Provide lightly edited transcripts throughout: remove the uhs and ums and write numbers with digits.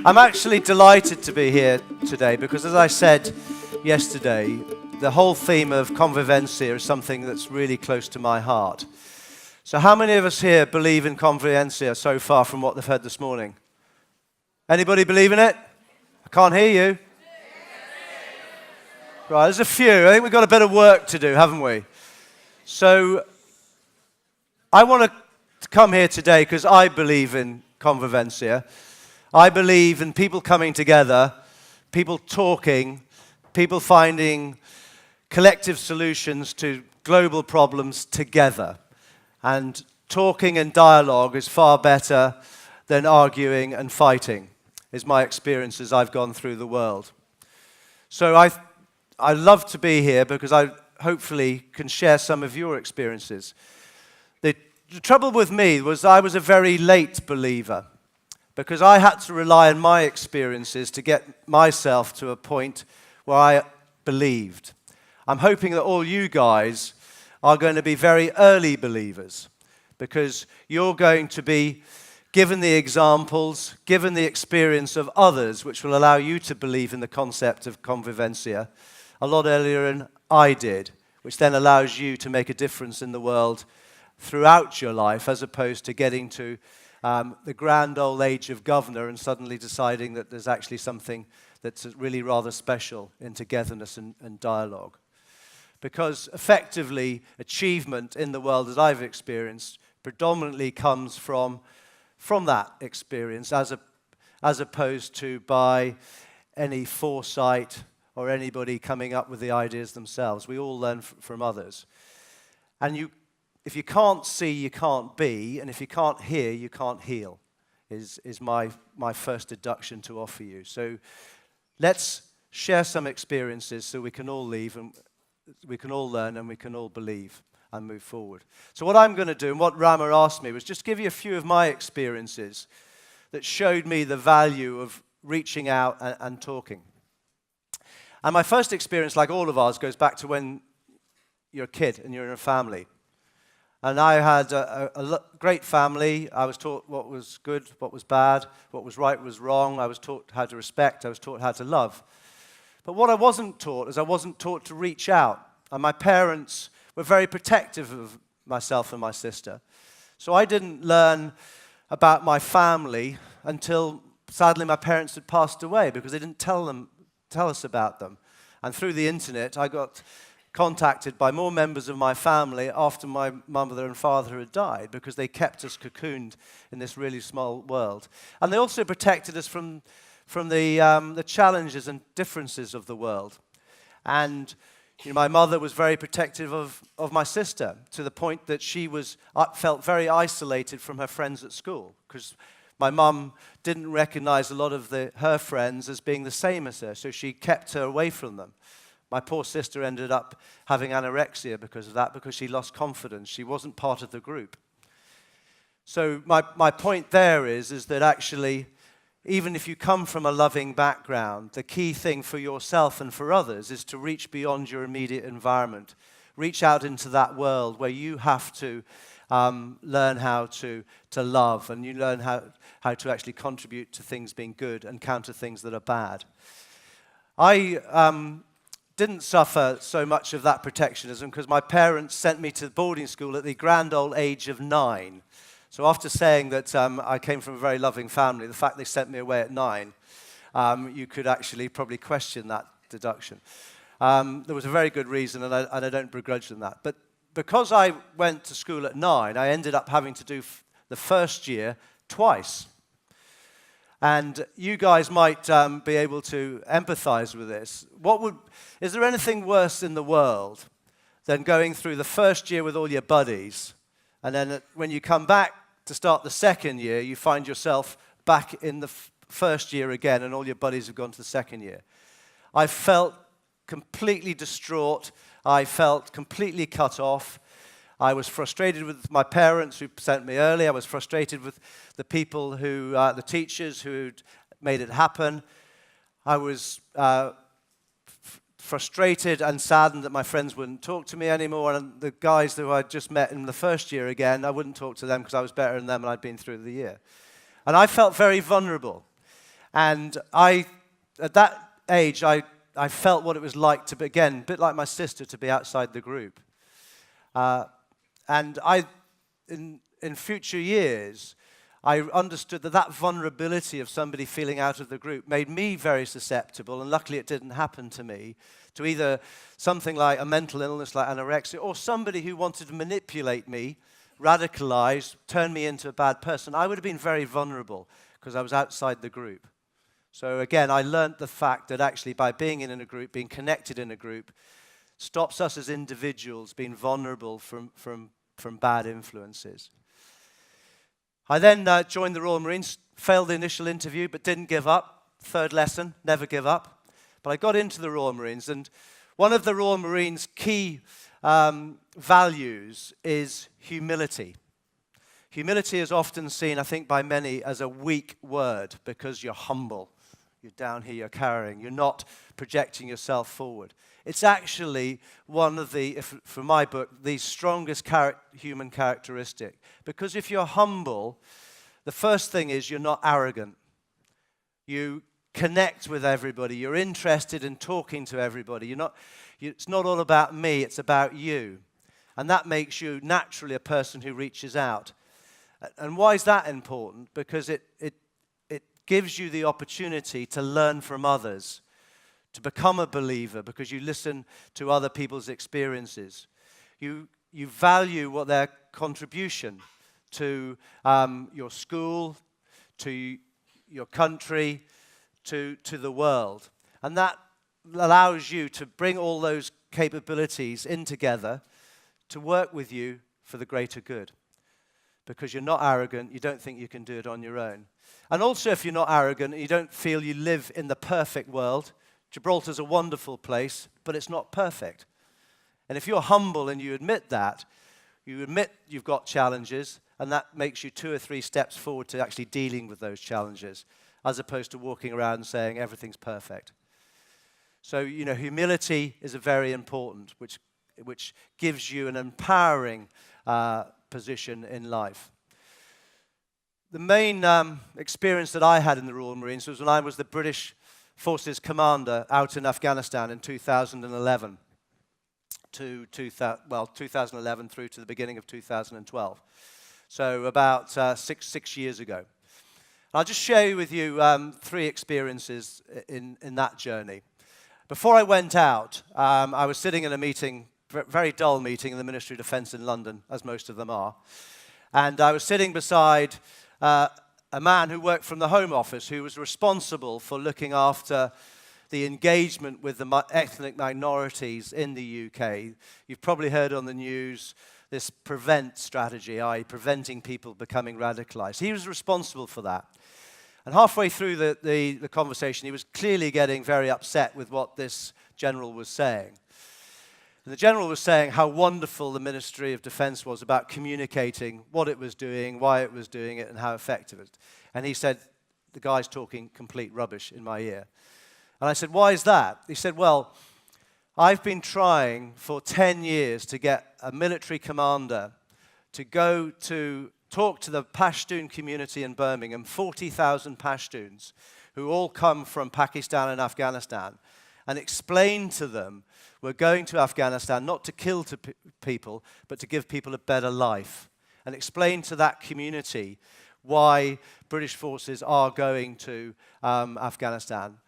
I'm actually delighted to be here today because, as I said yesterday, the whole theme of Convivencia is something that's really close to my heart. So how many of us here believe in Concreancia so far from what they've heard this morning? Anybody believe in it? I can't hear you. Right, there's a few. I think we've got a bit of work to do, haven't we? So I want to come here today because I believe in Convivencia. I believe in people coming together, people talking, people finding collective solutions to global problems together. And talking and dialogue is far better than arguing and fighting, is my experience as I've gone through the world. So I love to be here because I hopefully can share some of your experiences. The trouble with me was I was a very late believer because I had to rely on my experiences to get myself to a point where I believed. I'm hoping that all you guys are going to be very early believers because you're going to be given the examples, given the experience of others, which will allow you to believe in the concept of Convivencia a lot earlier than I did, which then allows you to make a difference in the world throughout your life as opposed to getting to the grand old age of governor and suddenly deciding that there's actually something that's really rather special in togetherness and dialogue. Because effectively, achievement in the world that I've experienced predominantly comes from that experience as opposed to by any foresight or anybody coming up with the ideas themselves. We all learn from others. And if you can't see, you can't be, and if you can't hear, you can't heal, is my first deduction to offer you. So let's share some experiences so we can all leave, and we can all learn, and we can all believe and move forward. So what I'm going to do, and what Rama asked me, was just give you a few of my experiences that showed me the value of reaching out and talking. And my first experience, like all of ours, goes back to when you're a kid and you're in a family. And I had a great family. I was taught what was good, what was bad, what was right, what was wrong. I was taught how to respect. I was taught how to love. But what I wasn't taught is I wasn't taught to reach out. And my parents were very protective of myself and my sister. So I didn't learn about my family until, sadly, my parents had passed away because they didn't tell us about them. And through the internet, I got contacted by more members of my family after my mother and father had died because they kept us cocooned in this really small world. And they also protected us from the challenges and differences of the world. And my mother was very protective of my sister to the point that she felt very isolated from her friends at school because my mum didn't recognize a lot of her friends as being the same as her, so she kept her away from them. My poor sister ended up having anorexia because of that, because she lost confidence. She wasn't part of the group. So my point there is that actually, even if you come from a loving background, the key thing for yourself and for others is to reach beyond your immediate environment. Reach out into that world where you have to learn how to love, and you learn how to actually contribute to things being good and counter things that are bad. I didn't suffer so much of that protectionism because my parents sent me to boarding school at the grand old age of 9. So after saying that I came from a very loving family, the fact they sent me away at 9, you could actually probably question that deduction. There was a very good reason, and I don't begrudge them that. But because I went to school at 9, I ended up having to do the first year twice. And you guys might be able to empathize with this. Is there anything worse in the world than going through the first year with all your buddies, and then when you come back to start the second year, you find yourself back in the first year again, and all your buddies have gone to the second year? I felt completely distraught. I felt completely cut off. I was frustrated with my parents who sent me early. I was frustrated with the people the teachers who'd made it happen. I was frustrated and saddened that my friends wouldn't talk to me anymore. And the guys who I'd just met in the first year again, I wouldn't talk to them because I was better than them and I'd been through the year. And I felt very vulnerable. And at that age, I felt what it was like to be, again, a bit like my sister, to be outside the group. And in future years, I understood that vulnerability of somebody feeling out of the group made me very susceptible, and luckily it didn't happen to me, to either something like a mental illness like anorexia, or somebody who wanted to manipulate me, radicalize, turn me into a bad person. I would have been very vulnerable because I was outside the group. So again, I learned the fact that actually by being in a group, being connected in a group, stops us as individuals being vulnerable from bad influences. I then joined the Royal Marines, failed the initial interview, but didn't give up. Third lesson, never give up. But I got into the Royal Marines, and one of the Royal Marines' key values is humility. Humility is often seen, I think, by many as a weak word because you're humble. You're down here, you're carrying. You're not projecting yourself forward. It's actually one of the, from my book, the strongest human characteristic. Because if you're humble, the first thing is you're not arrogant. You connect with everybody. You're interested in talking to everybody. It's not all about me, it's about you. And that makes you naturally a person who reaches out. And why is that important? Because it gives you the opportunity to learn from others, to become a believer, because you listen to other people's experiences. You value what their contribution to your school, to your country, to the world. And that allows you to bring all those capabilities in together to work with you for the greater good. Because you're not arrogant, you don't think you can do it on your own. And also, if you're not arrogant, you don't feel you live in the perfect world. Gibraltar's a wonderful place, but it's not perfect. And if you're humble and you admit that, you admit you've got challenges, and that makes you 2 or 3 steps forward to actually dealing with those challenges, as opposed to walking around and saying everything's perfect. So, humility is very important, which gives you an empowering position in life. The main experience that I had in the Royal Marines was when I was the British Forces commander out in Afghanistan in 2011 to 2011 through to the beginning of 2012. So about six years ago. I'll just share with you 3 experiences in that journey. Before I went out, I was sitting in a meeting, very dull meeting in the Ministry of Defence in London, as most of them are. And I was sitting beside a man who worked from the Home Office, who was responsible for looking after the engagement with the ethnic minorities in the UK. You've probably heard on the news this PREVENT strategy, i.e. preventing people becoming radicalized. He was responsible for that. And halfway through the conversation, he was clearly getting very upset with what this general was saying. And the general was saying how wonderful the Ministry of Defence was about communicating what it was doing, why it was doing it, and how effective it was. And he said, the guy's talking complete rubbish in my ear. And I said, why is that? He said, well, I've been trying for 10 years to get a military commander to go to talk to the Pashtun community in Birmingham, 40,000 Pashtuns, who all come from Pakistan and Afghanistan, and explain to them we're going to Afghanistan not to kill people, but to give people a better life. And explain to that community why British forces are going to Afghanistan.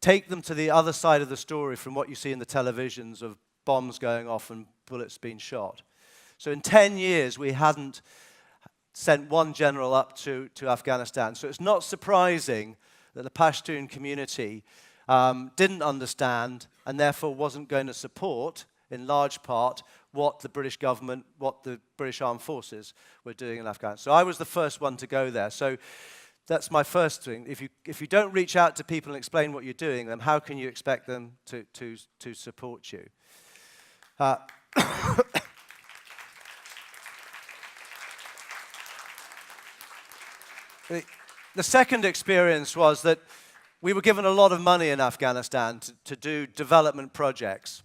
Take them to the other side of the story from what you see in the televisions of bombs going off and bullets being shot. So in 10 years, we hadn't sent one general up to Afghanistan. So it's not surprising that the Pashtun community didn't understand and therefore wasn't going to support, in large part, what the British government, what the British Armed Forces were doing in Afghanistan. So I was the first one to go there. So that's my first thing. If you don't reach out to people and explain what you're doing, then how can you expect them to support you? The second experience was that we were given a lot of money in Afghanistan to do development projects.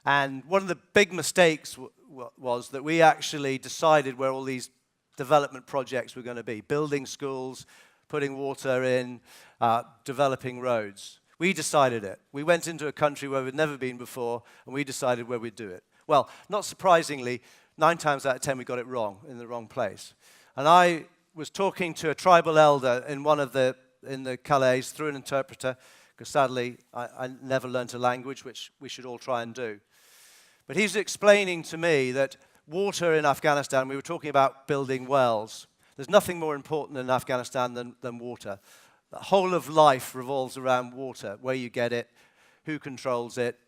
And one of the big mistakes was that we actually decided where all these development projects were going to be. Building schools, putting water in, developing roads. We decided it. We went into a country where we'd never been before, and we decided where we'd do it. Well, not surprisingly, 9 times out of 10 we got it wrong, in the wrong place. And I was talking to a tribal elder in the Calais through an interpreter, because sadly I never learned a language, which we should all try and do. But he's explaining to me that water in Afghanistan, we were talking about building wells. There's nothing more important in Afghanistan than water. The whole of life revolves around water, where you get it, who controls it,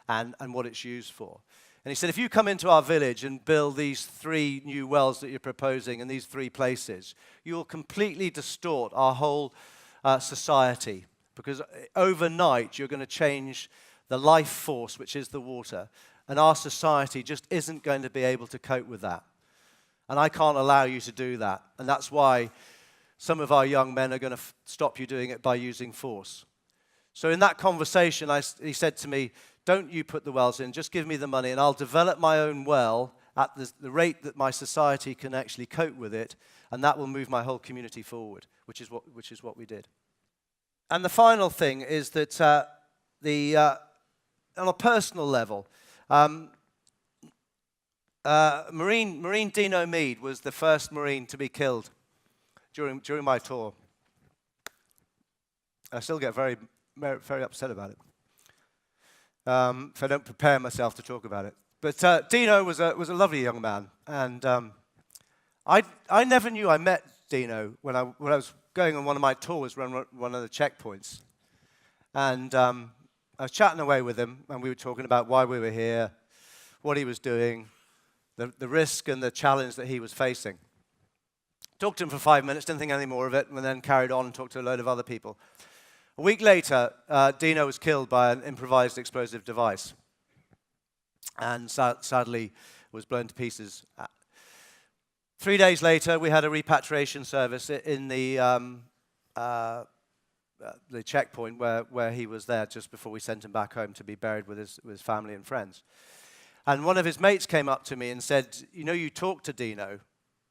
and what it's used for. And he said, if you come into our village and build these 3 new wells that you're proposing in these 3 places, you'll completely distort our whole society, because overnight you're going to change the life force, which is the water, and our society just isn't going to be able to cope with that. And I can't allow you to do that. And that's why some of our young men are going to stop you doing it by using force. So in that conversation, he said to me, don't you put the wells in, just give me the money and I'll develop my own well at the rate that my society can actually cope with it, and that will move my whole community forward, which is what we did. And the final thing is that on a personal level, Marine Dino Mead was the first Marine to be killed during my tour. I still get very, very upset about it if I don't prepare myself to talk about it. But Dino was a lovely young man, and I never knew I met Dino when I was going on one of my tours around one of the checkpoints. And I was chatting away with him, and we were talking about why we were here, what he was doing, the risk and the challenge that he was facing. Talked to him for 5 minutes, didn't think any more of it, and then carried on and talked to a load of other people. A week later, Dino was killed by an improvised explosive device, and sadly was blown to pieces. 3 days later, we had a repatriation service in the checkpoint where he was there just before we sent him back home to be buried with his family and friends. And one of his mates came up to me and said, you know, you talked to Dino.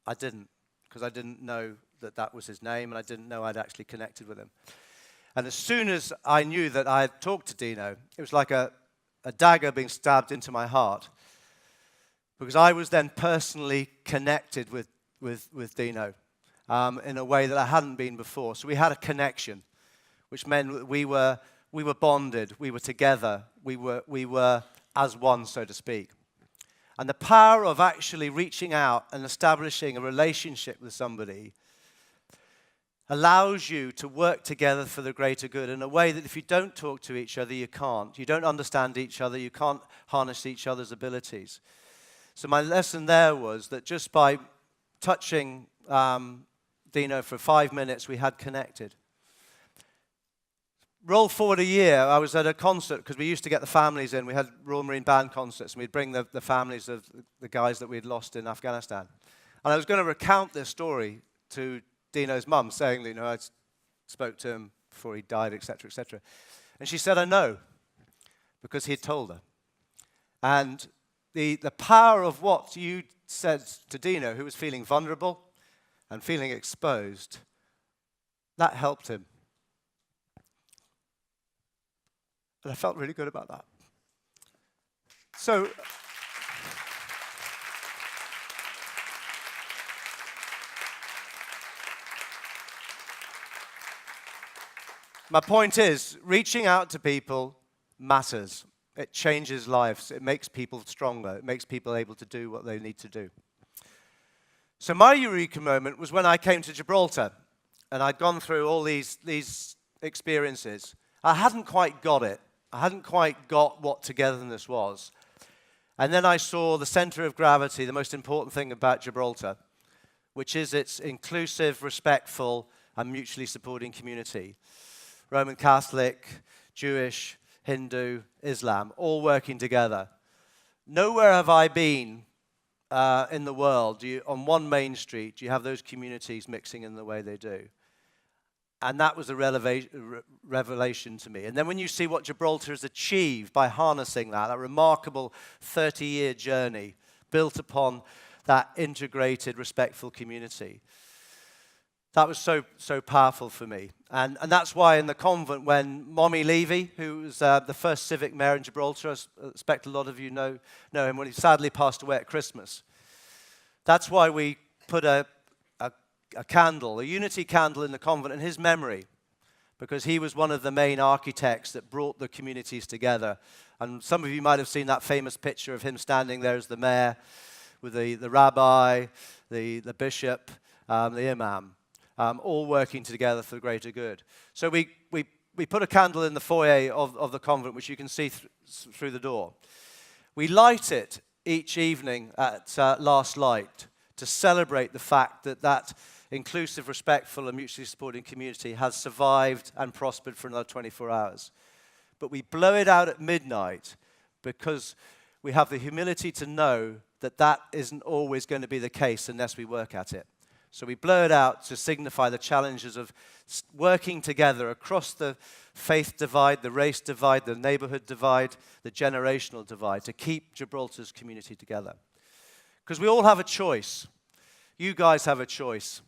I didn't, because I didn't know that was his name, and I didn't know I'd actually connected with him. And as soon as I knew that I had talked to Dino, it was like a dagger being stabbed into my heart, because I was then personally connected with Dino in a way that I hadn't been before. So we had a connection, which meant we were bonded, we were together, we were as one, so to speak. And the power of actually reaching out and establishing a relationship with somebody allows you to work together for the greater good in a way that if you don't talk to each other, you can't. You don't understand each other, you can't harness each other's abilities. So my lesson there was that just by touching Dino for 5 minutes, we had connected. Roll forward a year, I was at a concert, because we used to get the families in. We had Royal Marine Band concerts, and we'd bring the families of the guys that we'd lost in Afghanistan. And I was going to recount this story to Dino's mum, saying that, you know, I spoke to him before he died, etc., etc. And she said, I know, because he'd told her. And the power of what you said to Dino, who was feeling vulnerable and feeling exposed, that helped him. And I felt really good about that. So, my point is, reaching out to people matters. It changes lives. It makes people stronger. It makes people able to do what they need to do. So my eureka moment was when I came to Gibraltar, and I'd gone through all these experiences. I hadn't quite got it. I hadn't quite got what togetherness was. And then I saw the center of gravity, the most important thing about Gibraltar, which is its inclusive, respectful, and mutually supporting community. Roman Catholic, Jewish, Hindu, Islam, all working together. Nowhere have I been in the world, on one main street, do you have those communities mixing in the way they do. And that was a revelation to me. And then when you see what Gibraltar has achieved by harnessing that remarkable 30-year journey built upon that integrated, respectful community, That was so powerful for me. And that's why in the convent, when Mommy Levy, who was the first civic mayor in Gibraltar, I expect a lot of you know him, when he sadly passed away at Christmas. That's why we put a candle, a unity candle in the convent in his memory, because he was one of the main architects that brought the communities together. And some of you might have seen that famous picture of him standing there as the mayor with the rabbi, the bishop, the imam, all working together for the greater good. So we put a candle in the foyer of the convent, which you can see through the door. We light it each evening at last light to celebrate the fact that inclusive, respectful, and mutually supporting community has survived and prospered for another 24 hours. But we blow it out at midnight because we have the humility to know that that isn't always going to be the case unless we work at it. So we blow it out to signify the challenges of working together across the faith divide, the race divide, the neighborhood divide, the generational divide, to keep Gibraltar's community together. Because we all have a choice. You guys have a choice.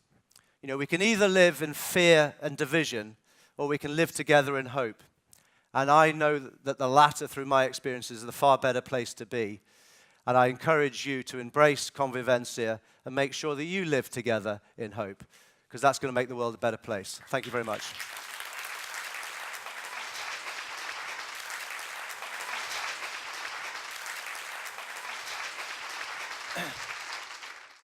You know, we can either live in fear and division, or we can live together in hope. And I know that the latter, through my experiences, is the far better place to be. And I encourage you to embrace Convivencia and make sure that you live together in hope, because that's going to make the world a better place. Thank you very much.